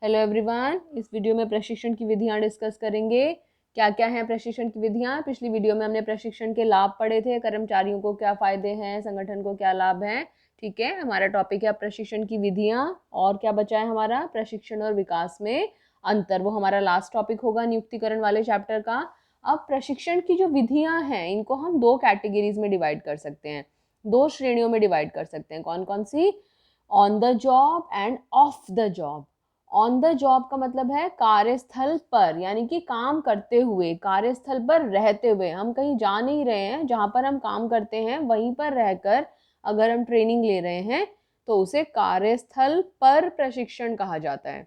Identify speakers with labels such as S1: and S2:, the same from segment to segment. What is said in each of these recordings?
S1: Hello everyone, इस video में प्रशिक्षण की विधियां डिस्कस करेंगे। क्या क्या हैं प्रशिक्षण की विधियां? पिछली वीडियो में हमने प्रशिक्षण के लाभ पढ़े थे, कर्मचारियों को क्या फायदे हैं, संगठन को क्या लाभ हैं। ठीक है, हमारा टॉपिक है प्रशिक्षण की विधियां। और क्या बचा है हमारा? प्रशिक्षण और विकास में अंतर। वो हमारा लास्ट टॉपिक होगा नियुक्तिकरण वाले चैप्टर का। अब प्रशिक्षण की जो विधियां हैं इनको हम दो कैटेगरीज में डिवाइड कर सकते हैं, दो श्रेणियों में डिवाइड कर सकते हैं। कौन कौन सी? On the job and off the job. On the job का मतलब है कार्यस्थल पर, यानी कि काम करते हुए, कार्यस्थल पर रहते हुए। हम कहीं जा नहीं रहे हैं, जहाँ पर हम काम करते हैं वहीं पर रहकर अगर हम ट्रेनिंग ले रहे हैं तो उसे कार्यस्थल पर प्रशिक्षण कहा जाता है,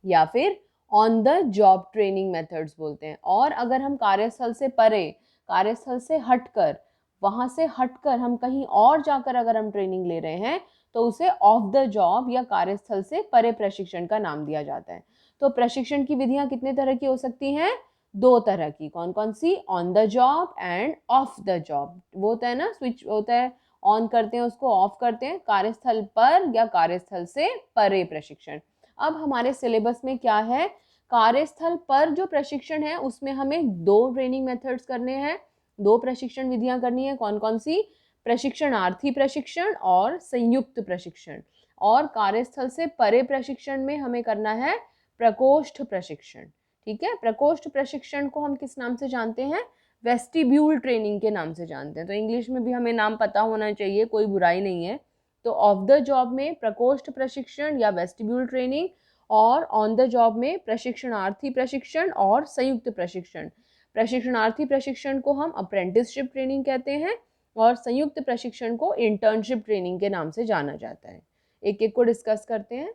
S1: या फिर on the job training methods बोलते हैं। और अगर हम कार्यस्थल से परे, कार्यस्थल से हटकर, वहां से हटकर हम कहीं और जाकर अगर हम ट्रेनिंग ले रहे हैं तो उसे ऑफ द जॉब या कार्यस्थल से परे प्रशिक्षण का नाम दिया जाता है। तो प्रशिक्षण की विधियां कितने तरह की हो सकती हैं? दो तरह की। कौन कौन सी? On the job and off the job. वो होता है ना, स्विच होता है, ऑन करते हैं उसको, ऑफ करते हैं। कार्यस्थल पर या कार्यस्थल से परे प्रशिक्षण। अब हमारे सिलेबस में क्या है? कार्यस्थल पर जो प्रशिक्षण है उसमें हमें दो ट्रेनिंग मेथड्स करने हैं, दो प्रशिक्षण विधियां करनी है। कौन कौन सी? प्रशिक्षणार्थी प्रशिक्षण और संयुक्त प्रशिक्षण। और कार्यस्थल से परे प्रशिक्षण में हमें करना है प्रकोष्ठ प्रशिक्षण। ठीक है, प्रकोष्ठ प्रशिक्षण को हम किस नाम से जानते हैं? वेस्टिब्यूल ट्रेनिंग के नाम से जानते हैं। तो इंग्लिश में भी हमें नाम पता होना चाहिए, कोई बुराई नहीं है। तो ऑफ द जॉब में प्रकोष्ठ प्रशिक्षण या वेस्टिब्यूल ट्रेनिंग, और ऑन द जॉब में प्रशिक्षणार्थी प्रशिक्षण और संयुक्त प्रशिक्षण। प्रशिक्षणार्थी प्रशिक्षण को हम अप्रेंटिसशिप ट्रेनिंग कहते हैं और संयुक्त प्रशिक्षण को इंटर्नशिप ट्रेनिंग के नाम से जाना जाता है। एक एक को डिस्कस करते हैं।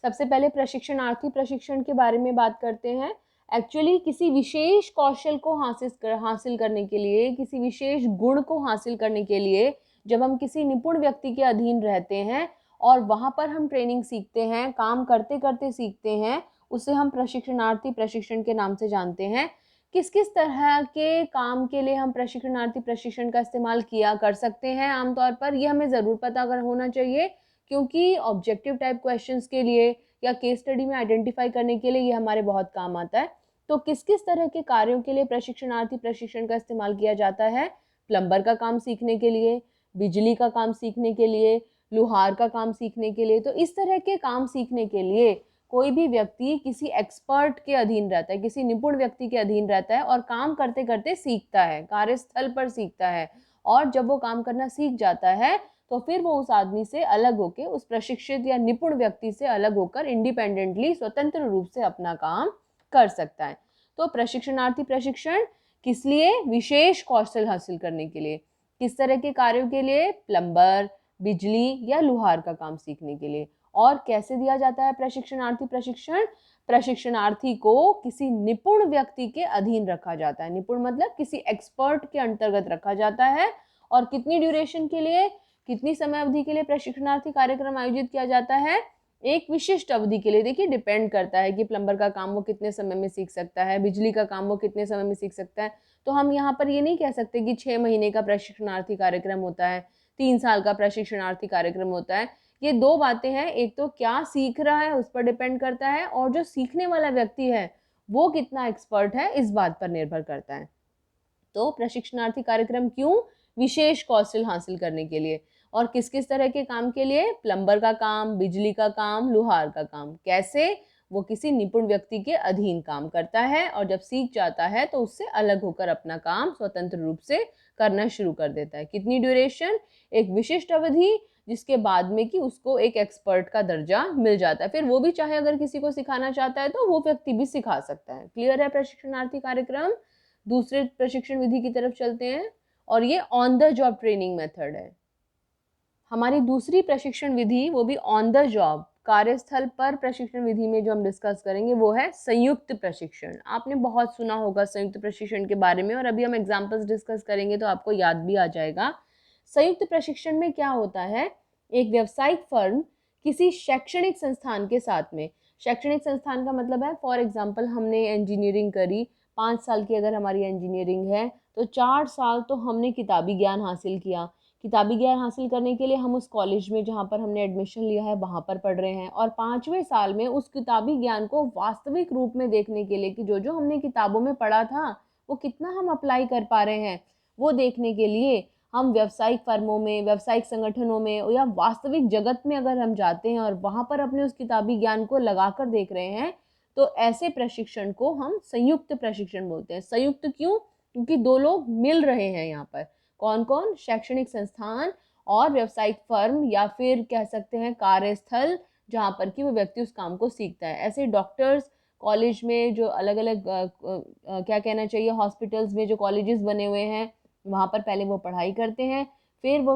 S1: सबसे पहले प्रशिक्षणार्थी प्रशिक्षण के बारे में बात करते हैं। एक्चुअली किसी विशेष कौशल को हासिल करने के लिए, किसी विशेष गुण को हासिल करने के लिए जब हम किसी निपुण व्यक्ति के अधीन रहते हैं और वहाँ पर हम ट्रेनिंग सीखते हैं, काम करते करते सीखते हैं, उसे हम प्रशिक्षणार्थी प्रशिक्षण के नाम से जानते हैं। किस किस तरह के काम के लिए हम प्रशिक्षणार्थी प्रशिक्षण का इस्तेमाल किया कर सकते हैं आमतौर पर, ये हमें ज़रूर पता अगर होना चाहिए, क्योंकि ऑब्जेक्टिव टाइप क्वेश्चंस के लिए या केस स्टडी में आइडेंटिफाई करने के लिए ये हमारे बहुत काम आता है। तो किस किस तरह के कार्यों के लिए प्रशिक्षणार्थी प्रशिक्षण का इस्तेमाल किया जाता है? प्लम्बर का काम सीखने के लिए, बिजली का काम सीखने के लिए, लुहार का काम सीखने के लिए। तो इस तरह के काम सीखने के लिए कोई भी व्यक्ति किसी एक्सपर्ट के अधीन रहता है, किसी निपुण व्यक्ति के अधीन रहता है और काम करते करते सीखता है, कार्यस्थल पर सीखता है। और जब वो काम करना सीख जाता है तो फिर वो उस आदमी से अलग होकर, उस प्रशिक्षित या निपुण व्यक्ति से अलग होकर इंडिपेंडेंटली, स्वतंत्र रूप से अपना काम कर सकता है। तो प्रशिक्षणार्थी प्रशिक्षण किस लिए? विशेष कौशल हासिल करने के लिए। किस तरह के कार्यों के लिए? प्लम्बर, बिजली या लुहार का काम सीखने के लिए। और कैसे दिया जाता है प्रशिक्षणार्थी प्रशिक्षण? प्रशिक्षणार्थी को किसी निपुण व्यक्ति के अधीन रखा जाता है। निपुण मतलब किसी एक्सपर्ट के अंतर्गत रखा जाता है। और कितनी ड्यूरेशन के लिए, कितनी समय अवधि के लिए प्रशिक्षणार्थी कार्यक्रम आयोजित किया जाता है? एक विशिष्ट अवधि के लिए। देखिए, डिपेंड करता है कि प्लम्बर का काम वो कितने समय में सीख सकता है, बिजली का काम वो कितने समय में सीख सकता है। तो हम यहाँ पर ये नहीं कह सकते कि 6 महीने का प्रशिक्षणार्थी कार्यक्रम होता है, 3 साल का प्रशिक्षणार्थी कार्यक्रम होता है। ये दो बातें हैं, एक तो क्या सीख रहा है उस पर डिपेंड करता है, और जो सीखने वाला व्यक्ति है वो कितना एक्सपर्ट है इस बात पर निर्भर करता है। तो प्रशिक्षणार्थी कार्यक्रम क्यों? विशेष कौशल हासिल करने के लिए। और किस किस तरह के काम के लिए? प्लम्बर का काम, बिजली का काम, लुहार का काम। कैसे? वो किसी निपुण व्यक्ति के अधीन काम करता है और जब सीख जाता है तो उससे अलग होकर अपना काम स्वतंत्र रूप से करना शुरू कर देता है। कितनी ड्यूरेशन? एक विशिष्ट अवधि, जिसके बाद में कि उसको एक एक्सपर्ट का दर्जा मिल जाता है। फिर वो भी चाहे अगर किसी को सिखाना चाहता है तो वो व्यक्ति भी सिखा सकता है। क्लियर है प्रशिक्षणार्थी कार्यक्रम? दूसरे प्रशिक्षण विधि की तरफ चलते हैं, और ये on the job training method है। हमारी दूसरी प्रशिक्षण विधि, वो भी ऑन द जॉब, कार्यस्थल पर प्रशिक्षण विधि में जो हम डिस्कस करेंगे वो है संयुक्त प्रशिक्षण। आपने बहुत सुना होगा संयुक्त प्रशिक्षण के बारे में, और अभी हम एग्जांपल्स डिस्कस करेंगे तो आपको याद भी आ जाएगा। संयुक्त प्रशिक्षण में क्या होता है? एक व्यावसायिक फर्म किसी शैक्षणिक संस्थान के साथ में, शैक्षणिक संस्थान का मतलब है, फॉर एग्जाम्पल हमने इंजीनियरिंग करी, 5 साल की अगर हमारी इंजीनियरिंग है तो 4 साल तो हमने किताबी ज्ञान हासिल किया। किताबी ज्ञान हासिल करने के लिए हम उस कॉलेज में जहाँ पर हमने एडमिशन लिया है वहाँ पर पढ़ रहे हैं, और 5वें साल में उस किताबी ज्ञान को वास्तविक रूप में देखने के लिए कि जो जो हमने किताबों में पढ़ा था वो कितना हम अप्लाई कर पा रहे हैं, वो देखने के लिए हम व्यावसायिक फर्मों में, व्यावसायिक संगठनों में या वास्तविक जगत में अगर हम जाते हैं और वहाँ पर अपने उस किताबी ज्ञान को लगाकर देख रहे हैं, तो ऐसे प्रशिक्षण को हम संयुक्त प्रशिक्षण बोलते हैं। संयुक्त क्यों? क्योंकि दो लोग मिल रहे हैं यहाँ पर। कौन कौन? शैक्षणिक संस्थान और व्यावसायिक फर्म, या फिर कह सकते हैं कार्यस्थल, जहाँ पर कि वो व्यक्ति उस काम को सीखता है। ऐसे डॉक्टर्स कॉलेज में जो अलग अलग क्या कहना चाहिए, हॉस्पिटल्स में जो कॉलेजेस बने हुए हैं वहाँ पर पहले वो पढ़ाई करते हैं, फिर वो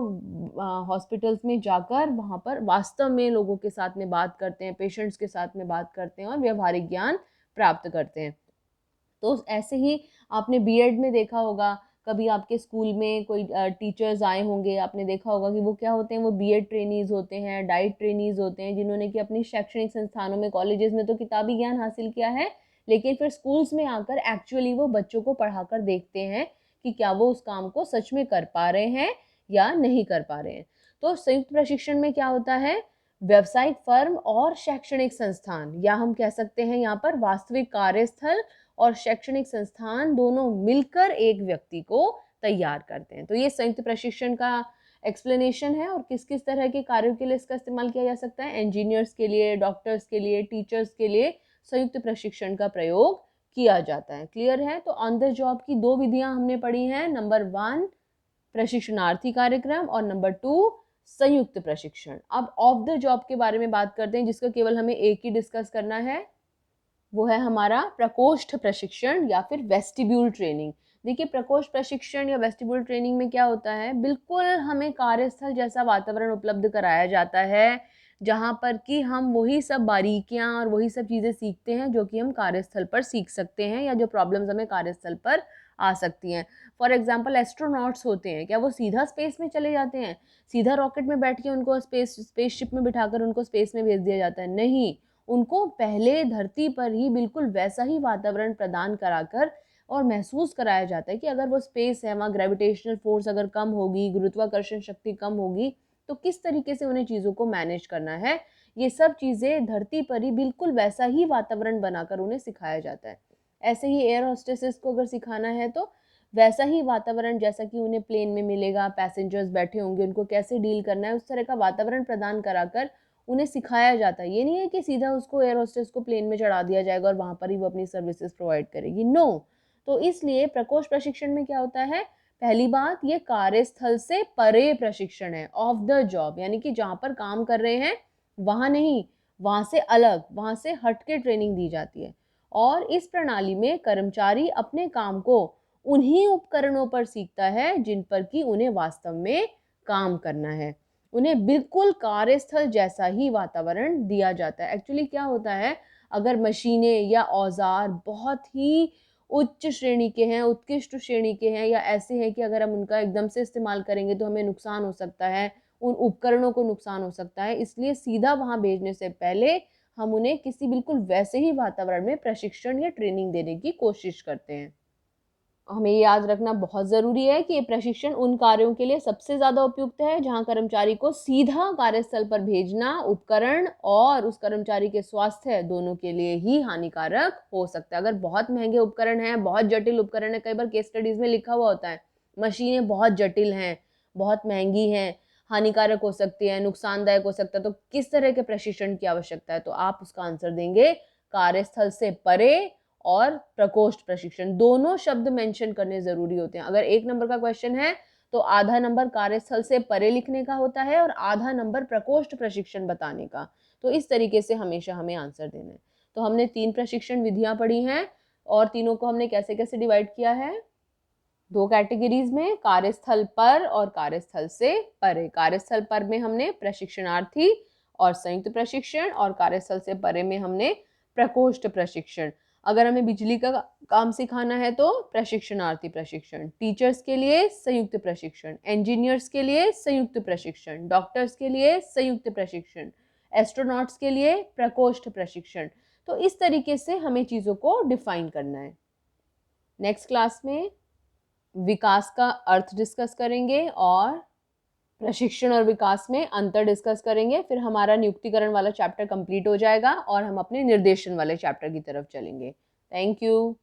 S1: हॉस्पिटल्स में जाकर वहाँ पर वास्तव में लोगों के साथ में बात करते हैं, पेशेंट्स के साथ में बात करते हैं और व्यवहारिक ज्ञान प्राप्त करते हैं। तो ऐसे ही आपने बीएड में देखा होगा, कभी आपके स्कूल में कोई टीचर्स आए होंगे, आपने देखा होगा कि वो क्या होते हैं, वो बीएड ट्रेनीज होते हैं, डाइट ट्रेनीज होते हैं, जिन्होंने कि अपनी शैक्षणिक संस्थानों में, कॉलेजेस में तो किताबी ज्ञान हासिल किया है, लेकिन फिर स्कूल्स में आकर एक्चुअली वो बच्चों को पढ़ाकर देखते हैं कि क्या वो उस काम को सच में कर पा रहे हैं या नहीं कर पा रहे हैं। तो संयुक्त प्रशिक्षण में क्या होता है, व्यावसायिक फर्म और शैक्षणिक संस्थान, या हम कह सकते हैं यहाँ पर वास्तविक कार्यस्थल और शैक्षणिक संस्थान दोनों मिलकर एक व्यक्ति को तैयार करते हैं। तो ये संयुक्त प्रशिक्षण का एक्सप्लेनेशन है, और किस किस तरह के कार्यों के लिए इसका इस्तेमाल किया जा सकता है। इंजीनियर्स के लिए, डॉक्टर्स के लिए, टीचर्स के लिए संयुक्त प्रशिक्षण का प्रयोग किया जाता है। क्लियर है? तो ऑन द जॉब की दो विधियां हमने पढ़ी हैं, नंबर 1 प्रशिक्षणार्थी कार्यक्रम और नंबर 2 संयुक्त प्रशिक्षण। अब ऑफ द जॉब के बारे में बात करते हैं, जिसका केवल हमें एक ही डिस्कस करना है, वो है हमारा प्रकोष्ठ प्रशिक्षण या फिर वेस्टिब्यूल ट्रेनिंग। देखिए, प्रकोष्ठ प्रशिक्षण या वेस्टिब्यूल ट्रेनिंग में क्या होता है, बिल्कुल हमें कार्यस्थल जैसा वातावरण उपलब्ध कराया जाता है, जहाँ पर कि हम वही सब बारीकियाँ और वही सब चीज़ें सीखते हैं जो कि हम कार्यस्थल पर सीख सकते हैं, या जो प्रॉब्लम्स हमें कार्यस्थल पर आ सकती हैं। फॉर एग्जाम्पल, एस्ट्रोनॉट्स होते हैं, क्या वो सीधा स्पेस में चले जाते हैं, सीधा रॉकेट में बैठ के उनको स्पेसशिप में बिठाकर उनको स्पेस में भेज दिया जाता है? नहीं, उनको पहले धरती पर ही बिल्कुल वैसा ही वातावरण प्रदान कराकर और महसूस कराया जाता है कि अगर वो स्पेस है, वहाँ ग्रेविटेशनल फोर्स अगर कम होगी, गुरुत्वाकर्षण शक्ति कम होगी, तो किस तरीके से उन्हें चीज़ों को मैनेज करना है। ये सब चीज़ें धरती पर ही बिल्कुल वैसा ही वातावरण बनाकर उन्हें सिखाया जाता है। ऐसे ही एयर होस्टेसेस को अगर सिखाना है तो वैसा ही वातावरण जैसा कि उन्हें प्लेन में मिलेगा, पैसेंजर्स बैठे होंगे, उनको कैसे डील करना है, उस तरह का वातावरण प्रदान कराकर उन्हें सिखाया जाता है। ये नहीं है कि सीधा उसको एयर होस्टेस को प्लेन में चढ़ा दिया जाएगा और वहाँ पर ही वो अपनी सर्विसेज प्रोवाइड करेगी। नो। तो इसलिए प्रकोष्ठ प्रशिक्षण में क्या होता है, पहली बात, ये कार्यस्थल से परे प्रशिक्षण है, ऑफ द जॉब, यानी कि जहाँ पर काम कर रहे हैं वहाँ नहीं, वहाँ से अलग, वहाँ से हट के ट्रेनिंग दी जाती है। और इस प्रणाली में कर्मचारी अपने काम को उन्हीं उपकरणों पर सीखता है जिन पर कि उन्हें वास्तव में काम करना है। उन्हें बिल्कुल कार्यस्थल जैसा ही वातावरण दिया जाता है। एक्चुअली क्या होता है, अगर मशीनें या औजार बहुत ही उच्च श्रेणी के हैं, उत्कृष्ट श्रेणी के हैं, या ऐसे हैं कि अगर हम उनका एकदम से इस्तेमाल करेंगे तो हमें नुकसान हो सकता है, उन उपकरणों को नुकसान हो सकता है, इसलिए सीधा वहाँ भेजने से पहले हम उन्हें किसी बिल्कुल वैसे ही वातावरण में प्रशिक्षण या ट्रेनिंग देने की कोशिश करते हैं। हमें ये याद रखना बहुत ज़रूरी है कि ये प्रशिक्षण उन कार्यों के लिए सबसे ज़्यादा उपयुक्त है जहाँ कर्मचारी को सीधा कार्यस्थल पर भेजना उपकरण और उस कर्मचारी के स्वास्थ्य दोनों के लिए ही हानिकारक हो सकता है। अगर बहुत महंगे उपकरण हैं, बहुत जटिल उपकरण है, कई बार केस स्टडीज़ में लिखा हुआ होता है मशीनें बहुत जटिल हैं, बहुत महंगी हैं, हानिकारक हो सकती है, नुकसानदायक हो सकता है, तो किस तरह के प्रशिक्षण की आवश्यकता है? तो आप उसका आंसर देंगे कार्यस्थल से परे और प्रकोष्ठ प्रशिक्षण। दोनों शब्द मेंशन करने जरूरी होते हैं। अगर 1 नंबर का क्वेश्चन है तो आधा नंबर कार्यस्थल से परे लिखने का होता है और आधा नंबर प्रकोष्ठ प्रशिक्षण बताने का। तो इस तरीके से हमेशा हमें आंसर देना है। तो हमने 3 प्रशिक्षण विधियां पढ़ी हैं और तीनों को हमने कैसे कैसे डिवाइड किया है, 2 कैटेगरीज में, कार्यस्थल पर और कार्यस्थल से परे। कार्यस्थल पर में हमने प्रशिक्षणार्थी और संयुक्त प्रशिक्षण, और कार्यस्थल से परे में हमने प्रकोष्ठ प्रशिक्षण। अगर हमें बिजली का काम सिखाना है तो प्रशिक्षणार्थी प्रशिक्षण, टीचर्स के लिए संयुक्त प्रशिक्षण, इंजीनियर्स के लिए संयुक्त प्रशिक्षण, डॉक्टर्स के लिए संयुक्त प्रशिक्षण, एस्ट्रोनॉट्स के लिए प्रकोष्ठ प्रशिक्षण। तो इस तरीके से हमें चीज़ों को डिफाइन करना है। नेक्स्ट क्लास में विकास का अर्थ डिस्कस करेंगे और प्रशिक्षण और विकास में अंतर डिस्कस करेंगे, फिर हमारा नियुक्तिकरण वाला चैप्टर कंप्लीट हो जाएगा और हम अपने निर्देशन वाले चैप्टर की तरफ चलेंगे। Thank you.